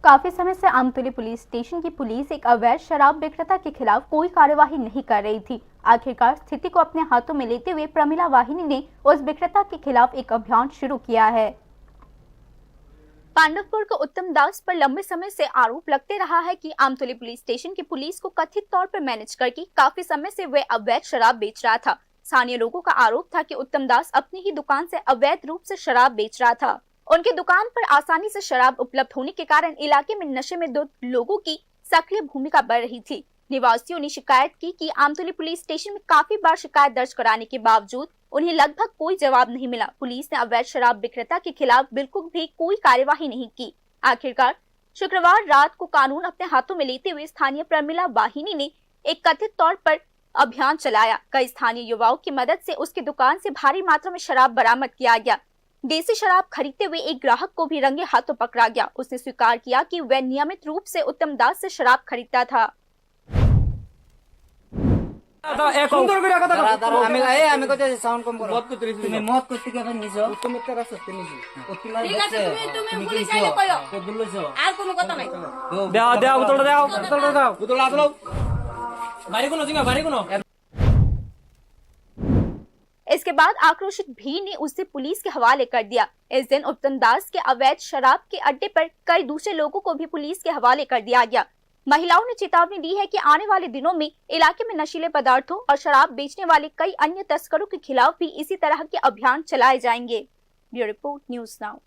काफी समय से आमतौली पुलिस स्टेशन की पुलिस एक अवैध शराब विक्रेता के खिलाफ कोई कार्यवाही नहीं कर रही थी। आखिरकार स्थिति को अपने हाथों में लेते हुए प्रमिला वाहिनी ने उस विक्रेता के खिलाफ एक अभियान शुरू किया है। पांडवपुर को उत्तम दास पर लंबे समय से आरोप लगते रहा है कि आमतौली पुलिस स्टेशन की पुलिस को कथित तौर पर मैनेज करके काफी समय से वे अवैध शराब बेच रहा था। स्थानीय लोगों का आरोप था कि उत्तम दास अपनी ही दुकान से अवैध रूप से शराब बेच रहा था। उनकी दुकान पर आसानी से शराब उपलब्ध होने के कारण इलाके में नशे में धुत लोगों की सक्रिय भूमिका बढ़ रही थी। निवासियों ने शिकायत की कि आमतौली पुलिस स्टेशन में काफी बार शिकायत दर्ज कराने के बावजूद उन्हें लगभग कोई जवाब नहीं मिला। पुलिस ने अवैध शराब विक्रेता के खिलाफ बिल्कुल भी कोई कार्यवाही नहीं की। आखिरकार शुक्रवार रात को कानून अपने हाथों में लेते हुए स्थानीय प्रमिला वाहिनी ने एक कथित तौर पर अभियान चलाया। कई स्थानीय युवाओं की मदद से उसकी दुकान से भारी मात्रा में शराब बरामद किया गया। देसी शराब खरीदते हुए एक ग्राहक को भी रंगे हाथों पकड़ा गया। उसने स्वीकार किया कि वह नियमित रूप से उत्तम दास से शराब खरीदता था। इसके बाद आक्रोशित भीड़ ने उसे पुलिस के हवाले कर दिया। इस दिन उत्तम दास के अवैध शराब के अड्डे पर कई दूसरे लोगों को भी पुलिस के हवाले कर दिया गया। महिलाओं ने चेतावनी दी है कि आने वाले दिनों में इलाके में नशीले पदार्थों और शराब बेचने वाले कई अन्य तस्करों के खिलाफ भी इसी तरह के अभियान चलाए जाएंगे। Bureau report, news now.